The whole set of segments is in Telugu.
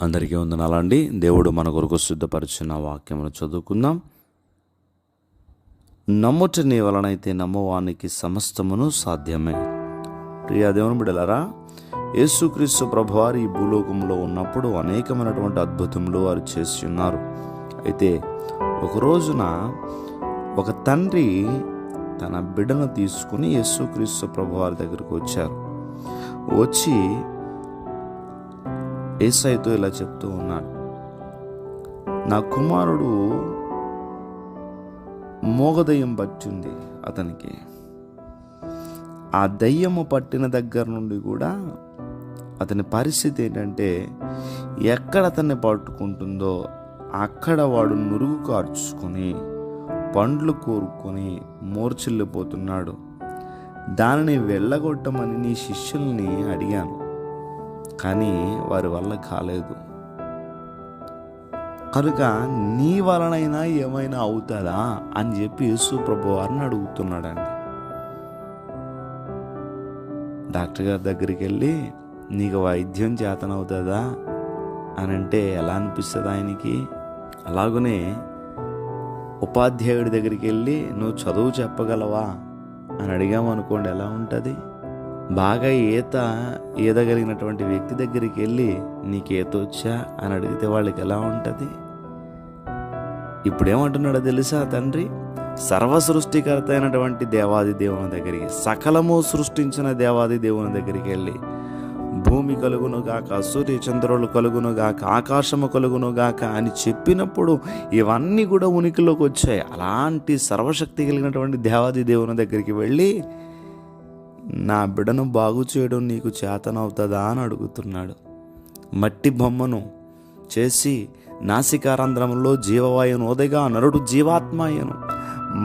అందరికీ వందనాలండి. దేవుడు మన కొరకు సిద్ధపరిచిన వాక్యమును చదువుకుందాం. నమ్ముట నీ వలనైతే నమ్మవానికి సమస్తమును సాధ్యమే. ప్రియా దేవుని బిడ్డలారా, యేసుక్రీస్తు ప్రభువారు ఈ భూలోకంలో ఉన్నప్పుడు అనేకమైనటువంటి అద్భుతములు వారు చేసి ఉన్నారు. అయితే ఒక రోజున ఒక తండ్రి తన బిడ్డను తీసుకుని యేసుక్రీస్తు ప్రభువారి దగ్గరకు వచ్చారు. వచ్చి యేసయ్యతో ఇలా చెప్తూ ఉన్నాడు, నా కుమారుడు మోగదయ్యం పట్టింది అతనికి. ఆ దయ్యము పట్టిన దగ్గర నుండి కూడా అతని పరిస్థితి ఏంటంటే, ఎక్కడ అతన్ని పట్టుకుంటుందో అక్కడ వాడు నురుగు కార్చుకొని పండ్లు కోరుకొని మూర్చిల్లిపోతున్నాడు. దానిని వెళ్ళగొట్టమని నీ శిష్యుల్ని అడిగాను, కానీ వారి వల్ల కాలేదు. కనుక నీ వలనైనా ఏమైనా అవుతుందా అని చెప్పి యేసు ప్రభు వారిని అడుగుతున్నాడండి. డాక్టర్ గారి దగ్గరికి వెళ్ళి నీకు వైద్యం చేతనవుతుందా అని అంటే ఎలా అనిపిస్తుంది ఆయనకి? అలాగనే ఉపాధ్యాయుడి దగ్గరికి వెళ్ళి నువ్వు చదువు చెప్పగలవా అని అడిగామనుకోండి, ఎలా ఉంటుంది? బాగా ఈదగలిగినటువంటి వ్యక్తి దగ్గరికి వెళ్ళి నీకు ఈత వచ్చా అని అడిగితే వాళ్ళకి ఎలా ఉంటుంది? ఇప్పుడేమంటున్నాడో తెలుసా తండ్రి? సర్వ సృష్టికర్త అయినటువంటి దేవాది దేవుని దగ్గరికి, సకలము సృష్టించిన దేవాది దేవుని దగ్గరికి వెళ్ళి భూమి కలుగును గాక, సూర్య చంద్రులు కలుగును గాక, ఆకాశము కలుగును గాక అని చెప్పినప్పుడు ఇవన్నీ కూడా ఉనికిలోకి వచ్చాయి. అలాంటి సర్వశక్తి కలిగినటువంటి దేవాది దేవుని దగ్గరికి వెళ్ళి నా బిడ్డను బాగు చేయడం నీకు చేతనవుతుందా అని అడుగుతున్నాడు. మట్టి బొమ్మను చేసి నాసికారంధ్రంలో జీవవాయువును ఓదగా నరుడు జీవాత్మాయను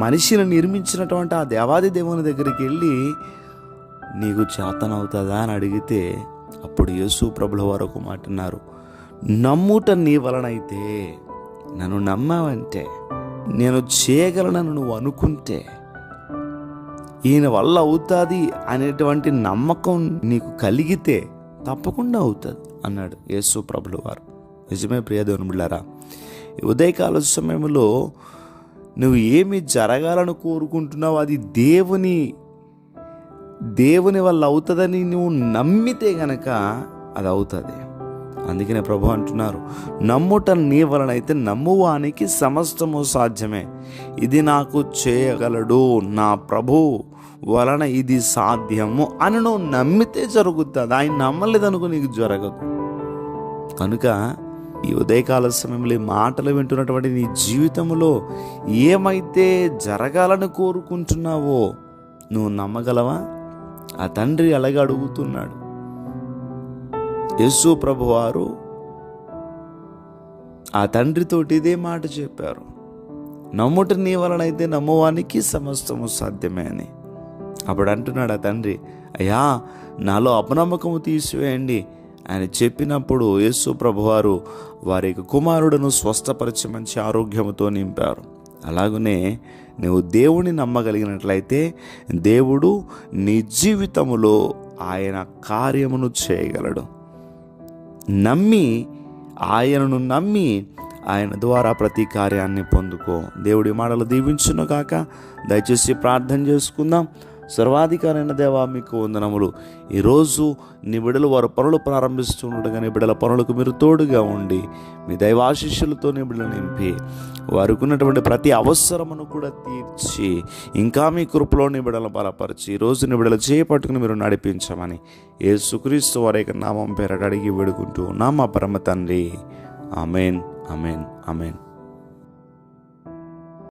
మనిషిని నిర్మించినటువంటి ఆ దేవాది దేవుని దగ్గరికి వెళ్ళి నీకు చేతనవుతుందా అని అడిగితే అప్పుడు యేసు ప్రభుల వారు ఒక మాట అన్నారు, నమ్ముట నీ వలనైతే, నన్ను నమ్మావంటే, నేను చేయగలనని నువ్వు అనుకుంటే, ఈయన వల్ల అవుతుంది అనేటువంటి నమ్మకం నీకు కలిగితే తప్పకుండా అవుతుంది అన్నాడు యేసు ప్రభుల వారు. నిజమే ప్రియ దేవుని బిడ్డలారా, ఉదయకాల సమయంలో నువ్వు ఏమి జరగాలని కోరుకుంటున్నావు అది దేవుని వల్ల అవుతుందని నువ్వు నమ్మితే గనక అది అవుతుంది. అందుకనే ప్రభు అంటున్నారు, నమ్ముట నీ వలనైతే నమ్మువానికి సమస్తము సాధ్యమే. ఇది నాకు చేయగలడు, నా ప్రభు వలన ఇది సాధ్యము అని నువ్వు నమ్మితే జరుగుతుంది. ఆయన నమ్మలేదనుకో నీకు జరగదు. కనుక ఈ ఉదయకాల సమయంలో ఈ మాటలు వింటున్నటువంటి నీ జీవితంలో ఏమైతే జరగాలని కోరుకుంటున్నావో నువ్వు నమ్మగలవా? ఆ తండ్రి అలాగే అడుగుతున్నాడు. యేసు ప్రభువారు ఆ తండ్రితోటి ఇదే మాట చెప్పారు, నమ్ముట నీ వలనైతే నమ్మువానికి సమస్తము సాధ్యమే అని. అప్పుడు అంటున్నాడు ఆ తండ్రి, అయ్యా నాలో అపనమ్మకము తీసివేయండి అని చెప్పినప్పుడు యేసు ప్రభువారు వారి కుమారుడును స్వస్థపరిచి మంచి ఆరోగ్యముతో నింపారు. అలాగనే నువ్వు దేవుని నమ్మగలిగినట్లయితే దేవుడు నీ జీవితములో ఆయన కార్యమును చేయగలడు. ఆయనను నమ్మి ఆయన ద్వారా ప్రతి కార్యాన్ని పొందుకో. దేవుడి మాటలు దీవించును గాక. దయచేసి ప్రార్థన చేసుకుందాం. సర్వాధికారైన దేవా మీకు వందనములు. ఈరోజు నీ బిడ్డలు వారు పనులు ప్రారంభిస్తుండగా నీ బిడ్డల పనులకు మీరు తోడుగా ఉండి మీ దైవాశిష్యులతో నీ బిడ్డలు నింపి వారికి ఉన్నటువంటి ప్రతి అవసరమును కూడా తీర్చి ఇంకా మీ కృపలో నీ బిడ్డలను బలపరిచి ఈరోజు నీ బిడ్డలు చేపట్టుకుని మీరు నడిపించమని యేసుక్రీస్తు వారి యొక్క నామం పేరట అడిగి వేడుకుంటూ ఉన్నాం మా పరమ తండ్రి. Amen, amen, amen.